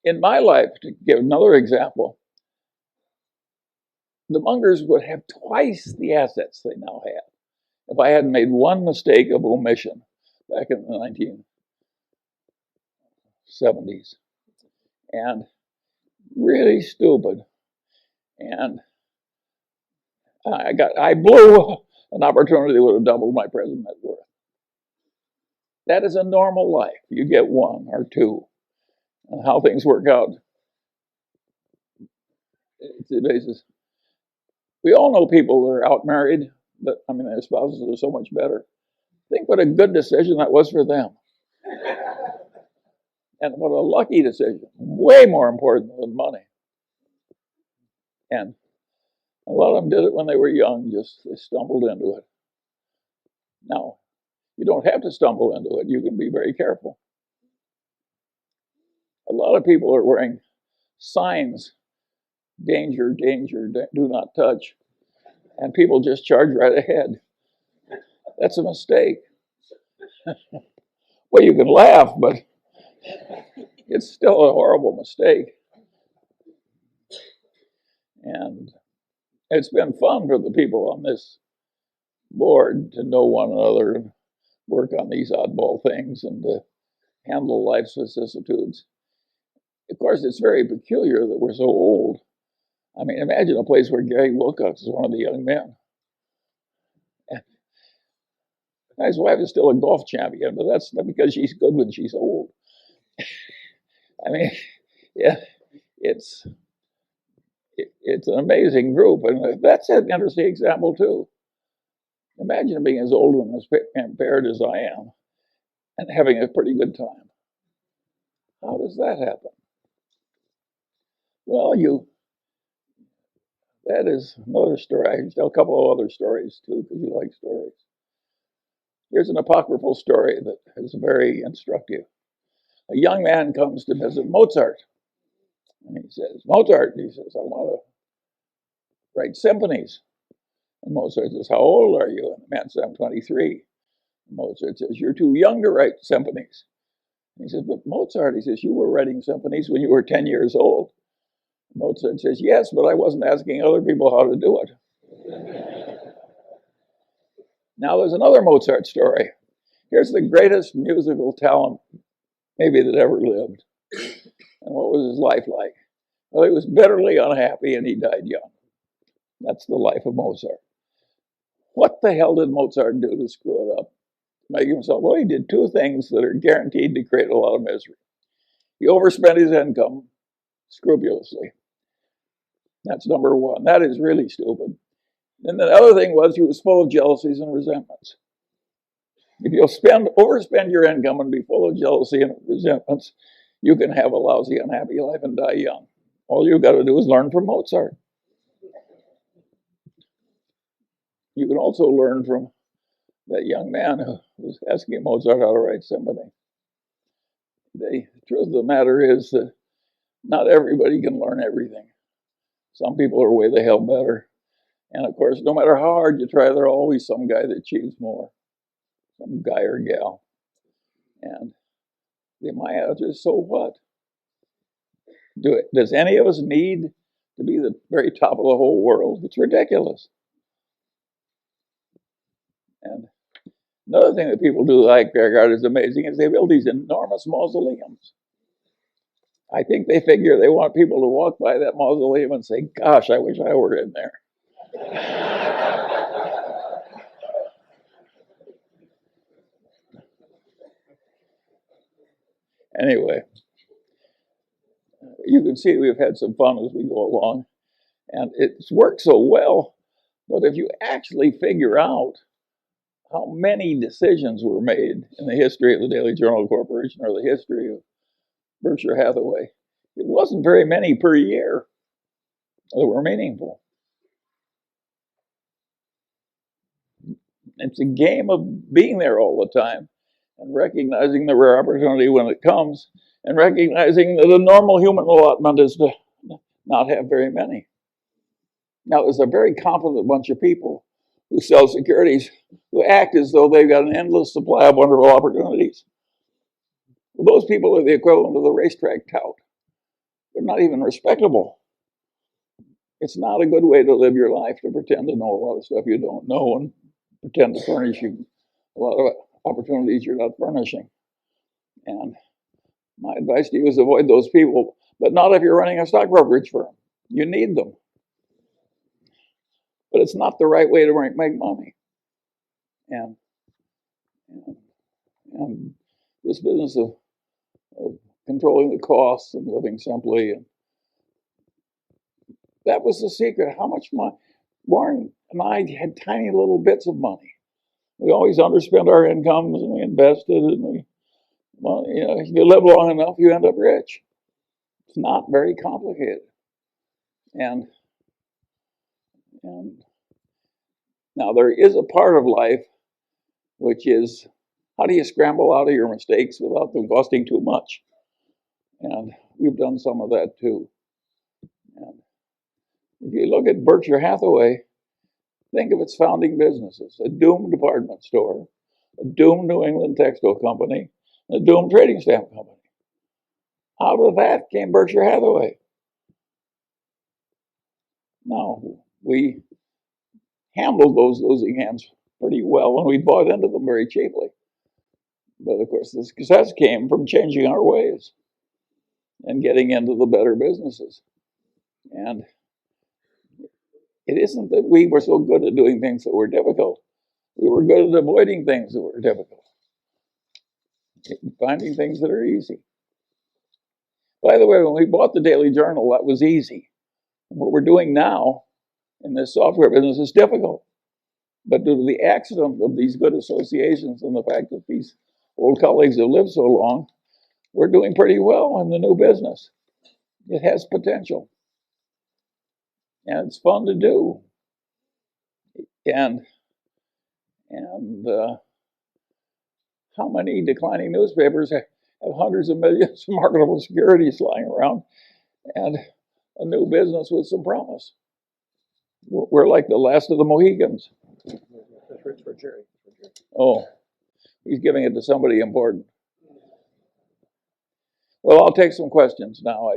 In my life, to give another example, the Mungers would have twice the assets they now have if I hadn't made one mistake of omission back in the 1970s. And really stupid. And I blew an opportunity that would have doubled my present net worth. That is a normal life. You get one or two. And how things work out, it's the basis. We all know people that are out married, but I mean, their spouses are so much better. Think what a good decision that was for them. And what a lucky decision. Way more important than money. And a lot of them did it when they were young, just they stumbled into it. Now, you don't have to stumble into it. You can be very careful. A lot of people are wearing signs, danger, danger, do not touch. And people just charge right ahead. That's a mistake. Well, you can laugh, but it's still a horrible mistake. And it's been fun for the people on this board to know one another and work on these oddball things and to handle life's vicissitudes. Of course, it's very peculiar that we're so old. I mean, imagine a place where Gary Wilcox is one of the young men. And his wife is still a golf champion, but that's not because she's good when she's old. I mean, yeah, it's an amazing group, and that's an interesting example too. Imagine being as old and as impaired as I am, and having a pretty good time. How does that happen? Well, that is another story. I can tell a couple of other stories too, because you like stories. Here's an apocryphal story that is very instructive. A young man comes to visit Mozart. And he says, Mozart, he says, I want to write symphonies. And Mozart says, how old are you? And the man says, I'm 23. And Mozart says, you're too young to write symphonies. And he says, but Mozart, he says, you were writing symphonies when you were 10 years old. And Mozart says, yes, but I wasn't asking other people how to do it. Now there's another Mozart story. Here's the greatest musical talent maybe that ever lived. And what was his life like? Well, he was bitterly unhappy and he died young. That's the life of Mozart. What the hell did Mozart do to screw it up? Make himself, well, he did two things that are guaranteed to create a lot of misery. He overspent his income scrupulously. That's number one. That is really stupid. And the other thing was he was full of jealousies and resentments. If you'll overspend your income and be full of jealousy and resentments, you can have a lousy, unhappy life and die young. All you've got to do is learn from Mozart. You can also learn from that young man who was asking Mozart how to write symphony. The truth of the matter is that not everybody can learn everything. Some people are way the hell better. And of course, no matter how hard you try, there's always some guy that achieves more. Some guy or gal. And my answer is, so what? Does any of us need to be the very top of the whole world? It's ridiculous. And another thing that people do like Kierkegaard is amazing is they build these enormous mausoleums. I think they figure they want people to walk by that mausoleum and say, gosh, I wish I were in there. Anyway, you can see we've had some fun as we go along. And it's worked so well. But if you actually figure out how many decisions were made in the history of the Daily Journal Corporation or the history of Berkshire Hathaway, it wasn't very many per year that were meaningful. It's a game of being there all the time and recognizing the rare opportunity when it comes and recognizing that a normal human allotment is to not have very many. Now, there's a very confident bunch of people who sell securities who act as though they've got an endless supply of wonderful opportunities. Well, those people are the equivalent of the racetrack tout. they're not even respectable. It's not a good way to live your life, to pretend to know a lot of stuff you don't know and pretend to furnish you a lot of opportunities you're not furnishing. And my advice to you is avoid those people, but not if you're running a stock brokerage firm. You need them. But it's not the right way to make money. And this business of controlling the costs and living simply, and that was the secret. How much money? Warren and I had tiny little bits of money. We always underspent our incomes, and we invested, and if you live long enough, you end up rich. It's not very complicated. And now there is a part of life which is, how do you scramble out of your mistakes without them costing too much? And we've done some of that too. And if you look at Berkshire Hathaway, think of its founding businesses: a doomed department store, a doomed New England textile company, and a doomed trading stamp company. Out of that came Berkshire Hathaway. Now, we handled those losing hands pretty well, and we bought into them very cheaply. But of course, the success came from changing our ways and getting into the better businesses. And it isn't that we were so good at doing things that were difficult. We were good at avoiding things that were difficult, finding things that are easy. By the way, when we bought the Daily Journal, that was easy. And what we're doing now in this software business is difficult. But due to the accident of these good associations and the fact that these old colleagues have lived so long, we're doing pretty well in the new business. It has potential. And it's fun to do. And how many declining newspapers have hundreds of millions of marketable securities lying around and a new business with some promise? We're like the last of the Mohegans. That's for Jerry. Oh, he's giving it to somebody important. Well, I'll take some questions now.